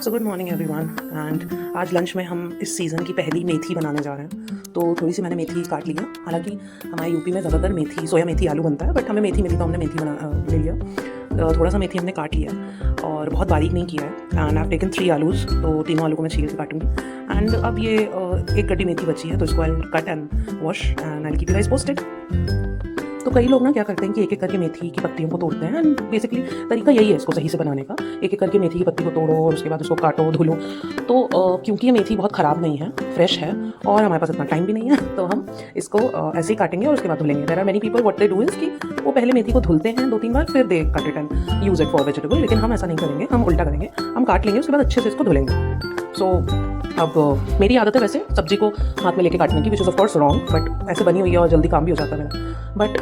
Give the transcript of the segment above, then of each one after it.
So good morning everyone. And आज lunch में हम इस सीज़न की पहली मेथी बनाने जा रहे हैं। तो थोड़ी सी मैंने मेथी काट लिया। हालांकि हमारे यूपी में ज़्यादातर मेथी सोया मेथी आलू बनता है, बट हमें मेथी मिली तो हमने मेथी ले लिया। थोड़ा सा मेथी हमने काट लिया है और बहुत बारीक नहीं किया है। एंड आई टेकन 3 आलूज़, तो तीनों आलू को मैं छील के काटूंगी। एंड अब ये एक गड्डी मेथी बची है, तो इसको I cut and wash and I keep you guys posted. तो कई लोग ना क्या करते हैं कि एक एक करके मेथी की पत्तियों को तोड़ते हैं। एंड बेसिकली तरीका यही है इसको सही से बनाने का, एक एक करके मेथी की पत्ती को तोड़ो और उसके बाद उसको काटो धुलो। तो क्योंकि ये मेथी बहुत ख़राब नहीं है, फ्रेश है और हमारे पास इतना टाइम भी नहीं है, तो हम इसको ऐसे ही काटेंगे और उसके बाद धुलेंगे। There are many people what they do is कि वो पहले मेथी को धुलते हैं 2-3 बार, फिर they cut it and use it for vegetable. लेकिन हम ऐसा नहीं करेंगे, हम उल्टा करेंगे। हम काट लेंगे, उसके बाद अच्छे से इसको धुलेंगे। सो अब मेरी आदत है वैसे सब्जी को हाथ में लेके काटने की, which is of course wrong, but ऐसे बनी हुई है और जल्दी काम भी हो जाता है मेरा। बट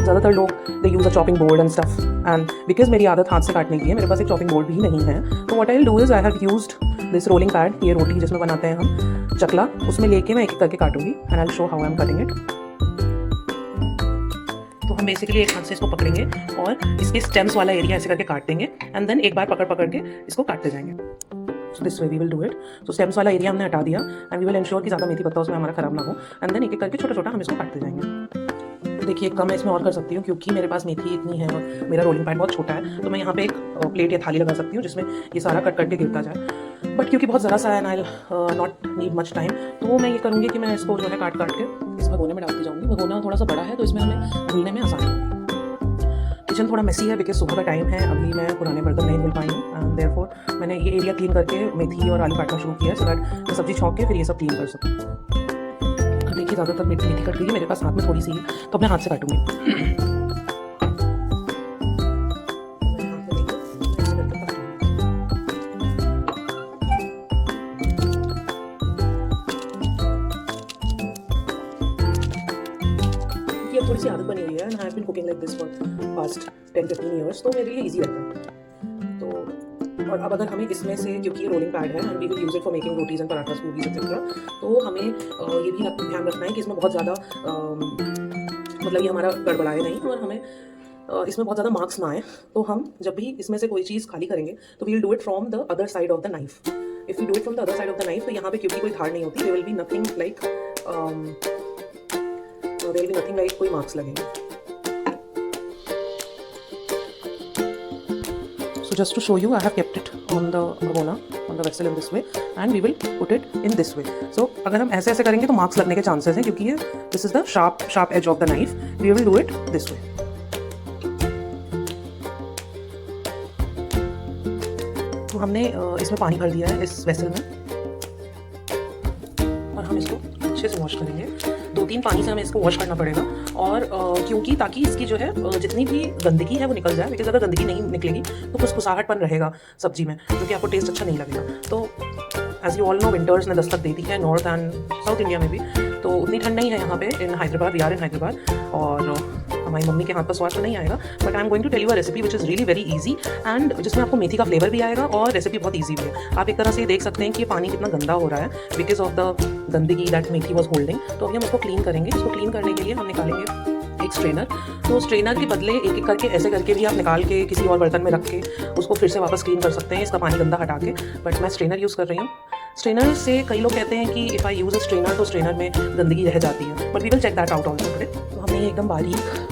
ज़्यादातर लोग they use a chopping board and stuff, and because मेरी आदत हाथ से काटने की है, मेरे पास एक चॉपिंग बोर्ड भी नहीं है। तो what I will do is I have used this rolling pad, ये रोटी जिसमें बनाते हैं हम चकला, उसमें लेके मैं एक एक करके काटूंगी and I will show how I am cutting it. तो हम बेसिकली एक हाथ से इसको पकड़ेंगे और इसके स्टेम्स वाला एरिया ऐसे करके काट देंगे एंड देन एक बार पकड़ पकड़ के इसको काटते जाएंगे। So this way we will do it. तो स्टेम्स वाला एरिया हमने हटा दिया एंड वी विल इंश्योर कि ज़्यादा मेथी पत्ता उसमें हमारा खराब ना हो। एंड देन एक एक करके छोटा छोटा हम इसको काटते जाएंगे। देखिए कम मैं इसमें और कर सकती हूँ, क्योंकि मेरे पास मेथी इतनी है और मेरा रोलिंग पैड बहुत छोटा है, तो मैं यहाँ पे एक प्लेट या थाली लगा सकती हूँ जिसमें ये सारा कट करके गिरता जाए। बट क्योंकि बहुत ज़रा सा है, आई नॉट नीड मच टाइम, तो मैं ये करूँगी कि मैं इसको जो है काट काट के इस भगोने में डालती जाऊँगी। भगोना थोड़ा सा बड़ा है तो इसमें हमें धुलने में आसानी होगी। किचन थोड़ा मेसी है बिकॉज सुबह का टाइम है, अभी मैं पुराने बर्तन नहीं धुल पाई हूँ एंड देयरफॉर मैंने ये एरिया क्लीन करके मेथी और आलू काटना शुरू किया है, सो दैट मैं सब्जी छौंक के फिर ये सब क्लीन कर सकूँ। देखिए ज़्यादातर मेथी कट गई है, मेरे पास हाथ में थोड़ी सी है, तो अपने हाथ से काटूंगी। अब थोड़ी सी आदत बनी हुई है and I have been cooking like this for past 10-15 years, तो मेरे लिए इजी रहता है। तो और अब अगर हमें इसमें से, क्योंकि ये रोलिंग पैड है and we will use it for making rotis and parathas puris etcetera, तो हमें ये भी ध्यान रखना है कि इसमें बहुत ज़्यादा मतलब ये हमारा गड़बड़ाए नहीं और हमें इसमें बहुत ज़्यादा मार्क्स ना आए। तो हम जब भी इसमें से कोई चीज़ खाली करेंगे तो we will do it from the other side of the knife. If you do it from the other side of the knife, तो यहाँ पे क्योंकि कोई धार नहीं होती, there will be nothing like कोई मार्क्स लगेंगे। So just to show you, I have kept it on the bhagona, on the vessel in this way, and we will put it in this way. So अगर हम ऐसे ऐसे करेंगे तो marks लगने के चांसेस हैं, क्योंकि ये this is the sharp edge of the knife. We will do it this way. तो हमने इसमें पानी भर दिया है इस वेसल में और हम इसको अच्छे से वॉश करेंगे। 2-3 पानी से हमें इसको वॉश करना पड़ेगा और क्योंकि ताकि इसकी जो है जितनी भी गंदगी है वो निकल जाए, बिकॉज अगर गंदगी नहीं निकलेगी तो कुसकुसाहटपन रहेगा सब्जी में, जो कि आपको टेस्ट अच्छा नहीं लगेगा। तो as you all know, winters ने दस्तक दे दी है नॉर्थ एंड साउथ इंडिया में भी, तो उतनी ठंड नहीं है यहाँ पे in Hyderabad. We are in Hyderabad और हमारी मम्मी के हाथ का स्वाद तो नहीं आएगा, but I am going to tell you a recipe which is really very easy and जिसमें आपको मेथी का फ्लेवर भी आएगा और रेसिपी बहुत ईजी भी है। आप एक तरह से देख सकते हैं कि ये पानी कितना गंदा हो रहा है बिकॉज ऑफ द गंदगी दैट मेथी वॉज होल्डिंग। तो अभी हम इसको क्लीन करेंगे। इसको क्लीन करने के लिए हम निकालेंगे एक स्ट्रेनर। तो स्ट्रेनर के बदले एक एक करके ऐसे करके भी आप निकाल के किसी और बर्तन में रख के उसको फिर से वापस क्लीन कर सकते हैं, इसका पानी गंदा हटा के, बट मैं स्ट्रेनर यूज़ कर रही हूँ। स्ट्रेनर से कई लोग कहते हैं कि if I use a strainer तो स्ट्रेनर में गंदगी रह जाती है, but we will check that out also today. तो हमने ये एकदम बारीक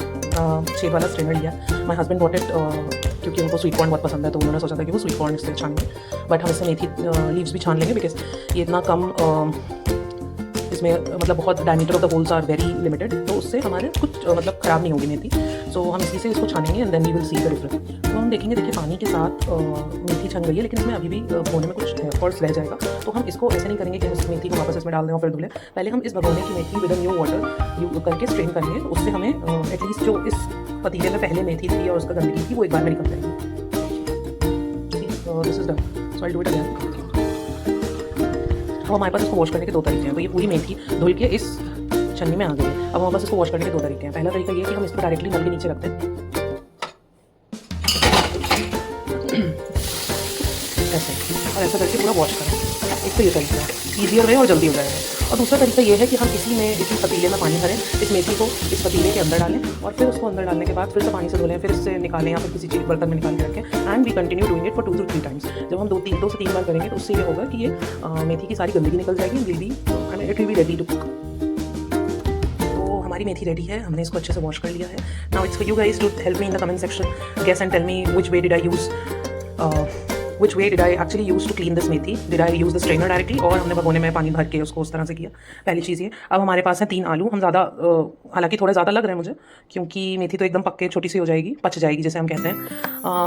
शेप वाला स्ट्रेनर लिया। माई हस्बैंड बॉट इट क्योंकि उनको स्वीट कॉर्न बहुत पसंद है, तो उन्होंने सोचा था कि वो स्वीट कॉर्न इससे छानेंगे, बट हम इससे मेथी लीव्स भी छान लेंगे बिकॉज ये इतना कम इसमें मतलब बहुत diameter of the holes are very limited, तो उससे हमारे कुछ मतलब ख़राब नहीं होगी मेथी। सो हम इसी से इसको छानेंगे and then we will see the difference. तो हम देखेंगे, देखिए पानी के साथ मेथी छन गई है, लेकिन इसमें अभी भी भगोने में कुछ फॉल्स रह जाएगा। तो हम इसको ऐसे नहीं करेंगे कि इस मेथी को वापस इसमें डाल दें और फिर धुलें। पहले हम इस भगोने की मेथी विद न्यू वाटर यू करके स्ट्रेन करेंगे, तो उससे हमें एटलीस्ट जो इस पतीले में पहले मेथी थी और उसका गंदगी थी वो एक बार में निकल जाएगी। This is done, so I do it again. अब हमारे पास इसको वॉश करने के 2 तरीके हैं। तो ये पूरी मेथी धुल के इस छन्नी में आ गई है। अब हमारे पास इसको वॉश करने के 2 तरीके हैं। पहला तरीका ये है कि हम इसको डायरेक्टली नल के नीचे रखते हैं ऐसे, और ऐसा करके पूरा वॉश करें। एक तो ये तरीका है, ईजियर वे और जल्दी हो जाएगा। और दूसरा तरीका ये है कि हम इसी पतीले में पानी भरें, इस मेथी को इस पतीले के अंदर डालें और फिर उसको अंदर डालने के बाद फिर से पानी से धुलें, फिर इससे निकालें या फिर किसी चीज़ बर्तन में निकाल के रखें। And we continue doing it for 2 to 3 times. जब हम 2 से 3 बार करेंगे तो उससे ये होगा कि ये मेथी की सारी गंदगी निकल जाएगी, it will be ready to cook. तो हमारी मेथी रेडी है, हमने इसको अच्छे से वॉश कर लिया है। Now it's for you guys to help me in the comment section, guess and tell me which way did I actually use to clean this methi? Did I use the strainer directly और हमने भगोने में पानी भर के उसको उस तरह से किया? पहली चीज़ ये। अब हमारे पास है 3 आलू। हम ज़्यादा हालांकि थोड़े ज़्यादा लग रहे हैं मुझे, क्योंकि मेथी तो एकदम पक्के छोटी सी हो जाएगी, पच जाएगी जैसे हम कहते हैं,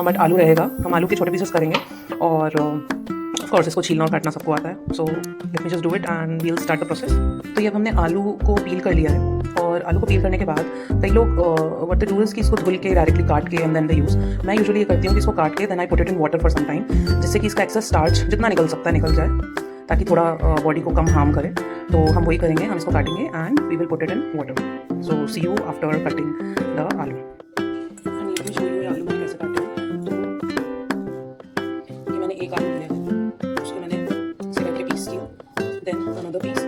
बट आलू रहेगा। हम आलू के छोटे पीसेस करेंगे और ऑफ कोर्स इसको छीलना और काटना सबको आता है। So let me just do it and we will start the process. तो ये अब हमने आलू को पील कर लिया है और आलू को पील करने के बाद कई लोग व्हाट दे डू इज़ कि इसको धुल के डायरेक्टली काट के एंड देन दे यूज़। मैं यूजुअली ये करती हूँ कि इसको काट के then I put it in water for some time, जिससे कि इसका एक्सेस स्टार्च जितना निकल सकता है निकल जाए, ताकि थोड़ा बॉडी को कम हार्म करे। तो हम वही करेंगे, हम इसको काटेंगे and we will put it in water. So see you after cutting the aloo. And ये शो यू आलू मैंने कैसे काटे हैं। तो ये मैंने एक आलू लिया है, उसको मैंने इसे करके पीस किया, then another piece,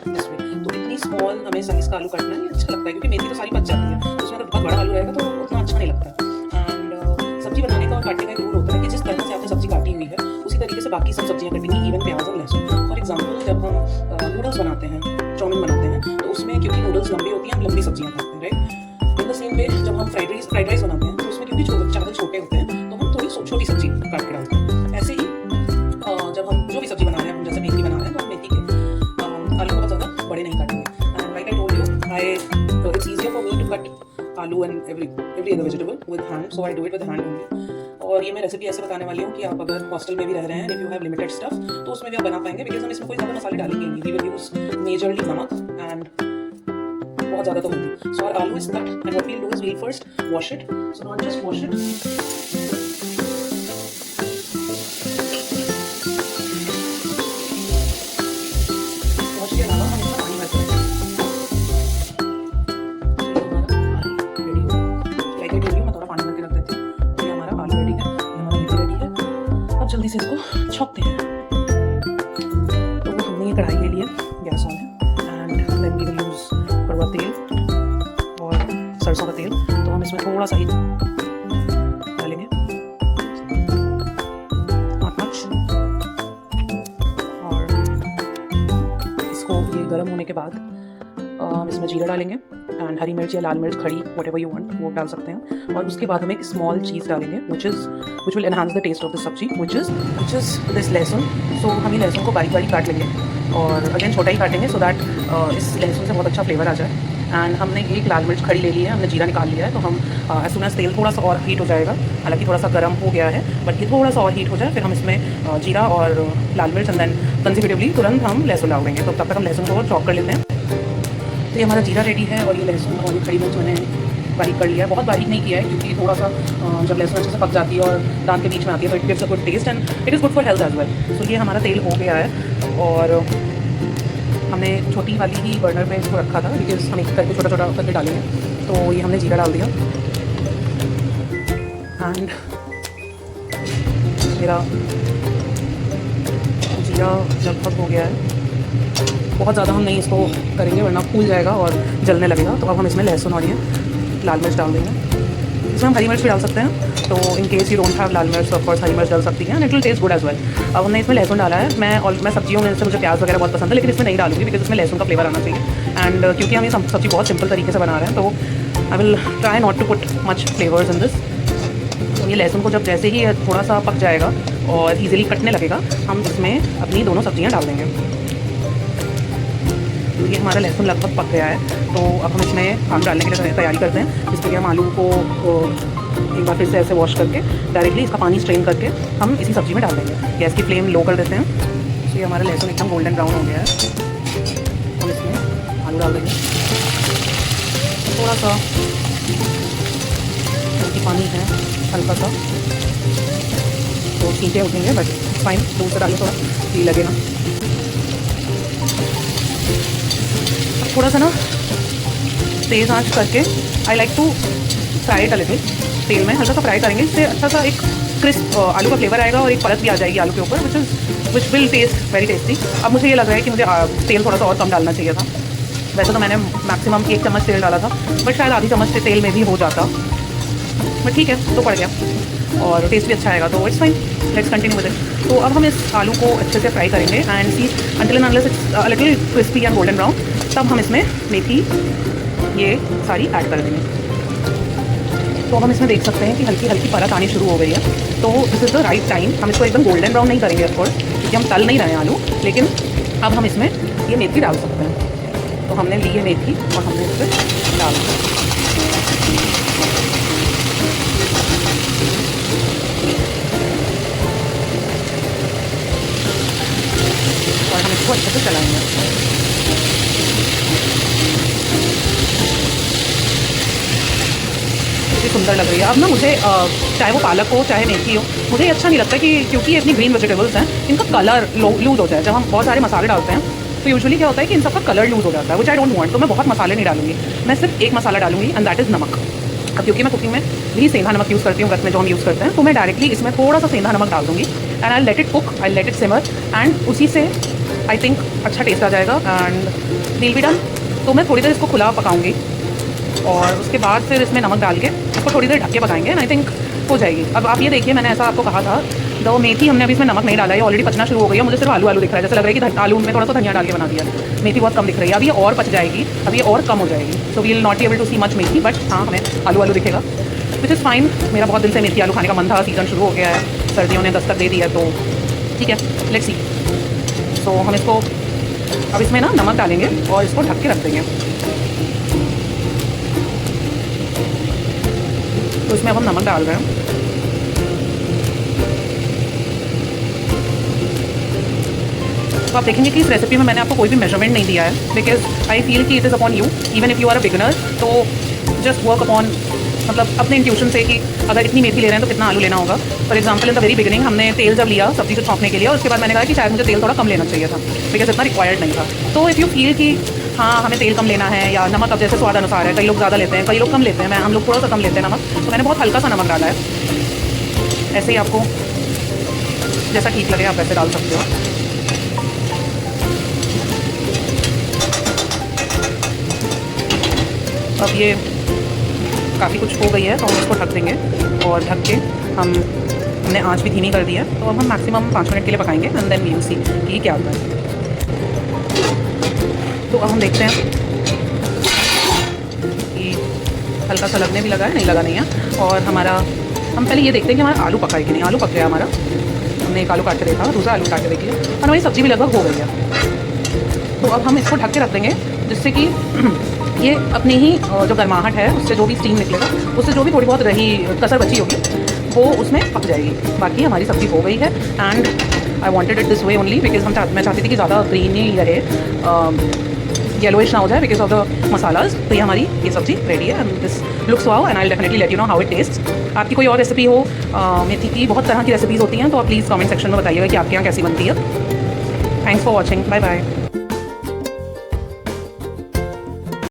this way. तो इतनी स्मॉल हमें साइज का आलू काटना है, अच्छा लगता है क्योंकि मेथी तो सारी बच जाती है, तो उसमें अगर बहुत बड़ा आलू रहेगा तो उतना अच्छा नहीं लगता। एंड सब्जी बनाने का और काटने का एक रूल होता है कि जिस तरह से आपने सब्जी काटी हुई है उसी तरीके से बाकी सब सब्जियां कटेंगी, इवन प्याज और लहसुन। फॉर एग्जाम्पल जब हम नूडल्स बनाते हैं, चाउमीन बनाते हैं, तो उसमें क्योंकि नूडल्स लंबी होती हैं, हम लंबी सब्जियां खाते हैं, right. In the same way जब हम फ्राइड राइस बनाते हैं तो उसमें क्योंकि चावल छोटे होते हैं तो हम थोड़ी छोटी सब्जी काट के डालते हैं। ऐसे ही जब हम जो भी सब्जी बना रहे हैं, हम जैसे मेथी बना रहे हैं तो हम मेथी के आलू बहुत ज़्यादा बड़े नहीं काटेंगे। And like I told you, it's easier for me to cut aloo and every other vegetable with hand, so I do it with hand only. और ये मैं रेसिपी ऐसे बताने वाली हूँ कि आप अगर हॉस्टल में भी रह रहे हैं, if you have limited stuff, तो उसमें भी आप बना पाएंगे, बिकॉज हम इसमें कोई ज़्यादा मसाले डालेंगे नहीं। We will use majorly namak and बहुत ज़्यादा तो हल्दी। So our aloo is cut and what we will do is we will first wash it. So not just wash it, wash के अलावा हम इसमें पानी भर देंगे। रेडी हो गया, लाइक आई टोल्ड यू मैं थोड़ा पानी भर के रख देती हूँ। तो ये हमारा आलू रेडी है, ये हमारा मेथी रेडी है। अब जल्दी से इसको छौंकते हैं। तो हमने ये कढ़ाई ले लिया, गैस ऑन है, and then we will use कड़वा तेल और सरसों का तेल। तो हम इसमें थोड़ा सा ही डालेंगे, नॉट मच। और इसको ये गर्म होने के बाद हम इसमें जीरा डालेंगे एंड हरी मिर्च या लाल मिर्च खड़ी, व्हाटएवर यू वांट, वो डाल सकते हैं। और उसके बाद हम एक स्मॉल चीज़ डालेंगे which will enhance the taste of the सब्जी, which is this लहसुन। सो हम ये लहसुन को बारीक बारीक काट लेंगे और अगेन छोटा ही काटेंगे सो दैट इस लहसुन से बहुत अच्छा फ्लेवर आ जाए। एंड हमने एक लाल मिर्च खड़ी ले ली है, हमने जीरा निकाल लिया है। तो हम एज सून एज तेल थोड़ा सा और हीट हो जाएगा, हालांकि थोड़ा सा गर्म हो गया है, बट ये थोड़ा सा और हीट हो जाए, फिर हम इसमें जीरा और लाल मिर्च एंड देन कंसेक्यूटिवली तुरंत हम लहसुन डाल देंगे। तो तब तक हम लहसुन को चॉप कर लेते हैं। तो ये हमारा जीरा रेडी है और ये लहसुन और ये खड़ी मिर्च मैंने बारीक कर लिया है। बहुत बारीक नहीं किया है क्योंकि थोड़ा सा जब लहसुन अच्छे से पक जाती है और दांत के बीच में आती है तो it gives a good taste and it is good for health as well. So ये हमारा तेल हो गया है और हमने छोटी वाली ही बर्नर पे इसको रखा था बिकॉज हम एक करके छोटा छोटा करके डालेंगे। तो ये हमने जीरा डाल दिया एंड मेरा जीरा लगभग हो गया है। बहुत ज़्यादा हम नहीं इसको करेंगे वरना फूल जाएगा और जलने लगेगा। तो अब हम इसमें लहसुन और ये लाल मिर्च डाल देंगे। इसमें हम हरी मिर्च भी डाल सकते हैं, तो in case you don't have लाल मिर्च ऑफ कोर्स हरी मिर्च डाल सकती हैं and it will taste good as well. अब हमने इसमें लहसुन डाला है। मैं सब्जियों में से मुझे प्याज वगैरह बहुत पसंद है, लेकिन इसमें नहीं डालूंगी बिकॉज इसमें लहसुन का फ्लेवर आना चाहिए। एंड क्योंकि हम ये सब्जी बहुत सिंपल तरीके से बना रहे हैं तो I will try not to put much flavours in this. तो ये लहसुन को जब जैसे ही थोड़ा सा पक जाएगा और ईजिली कटने लगेगा, हम इसमें अपनी दोनों सब्जियाँ डाल देंगे। तो ये हमारा लहसुन लगभग पक गया है। तो अब हम इसमें आलू डालने के लिए तैयारी करते हैं। जिसके लिए हम आलू को एक बार फिर से ऐसे वॉश करके डायरेक्टली इसका पानी स्ट्रेन करके हम इसी सब्जी में डाल देंगे। गैस की फ्लेम लो कर देते हैं। तो ये हमारा लहसुन एकदम गोल्डन ब्राउन हो गया है। हम इसमें आलू डाल देंगे। थोड़ा सा हल्की पानी है, हल्का सा, तो सीखे उठेंगे बट फाइन। दूध से डालें थोड़ा घी लगेगा। थोड़ा सा ना तेज़ आंच करके I like to fry it a little. तेल में हल्का सा फ्राई करेंगे, इससे अच्छा सा एक क्रिस्प आलू का फ्लेवर आएगा और एक परत भी आ जाएगी आलू के ऊपर, which will taste very tasty. अब मुझे ये लग रहा है कि मुझे तेल थोड़ा सा और कम डालना चाहिए था। वैसे तो मैंने मैक्सिमम 1 चम्मच तेल डाला था, बट शायद आधी चम्मच से तेल में भी हो जाता, बट ठीक है, तो पड़ गया और टेस्ट भी अच्छा आएगा, तो it's fine. Let's continue with it. तो अब हम इस आलू को अच्छे से फ्राई करेंगे and see until and unless it's a little crispy and golden brown, तब हम इसमें मेथी ये सारी ऐड कर देंगे। तो हम इसमें देख सकते हैं कि हल्की हल्की परत आनी शुरू हो गई है, तो this is the right time. हम इसको एकदम गोल्डन ब्राउन नहीं करेंगे ऑफकोर्स, क्योंकि हम तल नहीं रहे हैं आलू, लेकिन अब हम इसमें ये मेथी डाल सकते हैं। तो हमने ली है मेथी और हमने इस पर डाल दी। और हम इसको अच्छे से चलाएंगे। कितनी सुंदर लग रही है। अब ना मुझे चाहे वो पालक हो चाहे मेथी हो, मुझे अच्छा नहीं लगता कि क्योंकि ये अपनी ग्रीन वेजिटेबल्स हैं, इनका कलर लूज हो जाए। जब हम बहुत सारे मसाले डालते हैं तो यूजुअली क्या होता है कि इन सबका कलर लूज हो जाता है, विच आई डोंट वांट। तो मैं बहुत मसाले नहीं डालूंगी, मैं सिर्फ एक मसाला डालूंगी एंड दैट इज़ नमक। अब क्योंकि मैं कुकिंग में भी सेंधा नमक यूज़ करती हूँ, व्रत में जो हम यूज़ करते हैं, तो मैं डायरेक्टली इसमें थोड़ा सा सेंधा नमक डाल दूँगी and I let it cook, I let it simmer and उसी से आई थिंक अच्छा टेस्ट आ जाएगा एंड विल बी डन। तो मैं थोड़ी देर इसको खुला पकाऊंगी और उसके बाद फिर इसमें नमक डाल के इसको थोड़ी देर ढक के पकाएंगे एंड आई थिंक हो जाएगी। अब आप ये देखिए, मैंने ऐसा आपको कहा था, दो मेथी हमने अभी इसमें नमक नहीं डाला है, ऑलरेडी पचना शुरू हो गई है। मुझे सिर्फ आलू आलू दिख रहा है, जैसे लग रहा है कि आलू में थोड़ा सा धनिया डाल के बना दिया। मेथी बहुत कम दिख रही है, अब ये और पच जाएगी, अब ये और कम हो जाएगी। So we will not be able to see much methi, but हाँ हमें आलू आलू दिखेगा, विच इज़ फाइन। मेरा बहुत दिन से मेथी आलू खाने का मन था, सीजन शुरू हो गया है, सर्दियों ने दस्तक दे दी है, तो ठीक है, लेट्स सी। सो हम इसको अब इसमें ना नमक डालेंगे और इसको ढक के रख देंगे। तो इसमें अब हम नमक डाल रहे हैं। तो आप देखेंगे कि इस रेसिपी में मैंने आपको कोई भी मेजरमेंट नहीं दिया है, बिकॉज आई फील कि it is upon you, even if you are a beginner. तो जस्ट वर्क अपॉन, मतलब अपने इंट्यूशन से कि अगर इतनी मेथी ले रहे हैं तो कितना आलू लेना होगा। For example in the very beginning हमने तेल जब लिया सब्जी को छौंकने के लिए, और उसके बाद मैंने कहा कि शायद मुझे तेल थोड़ा कम लेना चाहिए था, बिकॉज इतना रिक्वायर्ड नहीं था। तो इफ़ यू फील कि हाँ हमें तेल कम लेना है, या नमक अब जैसे स्वाद अनुसार है, कई लोग ज़्यादा लेते हैं, कई लोग कम लेते हैं, हम लोग थोड़ा सा कम लेते हैं नमक, तो मैंने बहुत हल्का सा नमक डाला है। ऐसे ही आपको जैसा ठीक लगे आप वैसे डाल सकते हो। अब ये काफ़ी कुछ हो गई है, तो हम इसको ढक देंगे और ढक के हमने आंच भी धीमी कर दी है। तो अब हम मैक्सिमम 5 मिनट के लिए पकाएंगे and then we will see कि क्या होता है। तो अब हम देखते हैं कि हल्का सा लगने भी लगा है, नहीं लगा नहीं है। और हमारा, हम पहले ये देखते हैं कि हमारा आलू पका है कि नहीं। आलू पक गया हमारा, हमने एक आलू काट के देखा, दूसरा आलू काट के देखिए, और हमारी सब्ज़ी भी लगभग हो गई है। तो अब हम इसको ढक के रख देंगे, जिससे कि ये अपनी ही जो गर्माहट है उससे जो भी स्टीम निकलेगा, उससे जो भी थोड़ी बहुत रही कसर बची होगी वो उसमें पक जाएगी। बाकी हमारी सब्ज़ी हो गई है and I wanted it this way only because मैं चाहती थी कि ज़्यादा ग्रीनी रहे, येलोइश ना हो जाए बिकॉज ऑफ द मसालाज। तो ये हमारी ये सब्ज़ी रेडी है and this looks wow and I will definitely let you know how it taste. आपकी कोई और रेसिपी हो, मेथी की बहुत तरह की रेसिपीज़ होती हैं, तो आप प्लीज़ कमेंट सेक्शन में बताइएगा कि आपके यहाँ कैसी बनती है। Thanks for watching, bye bye.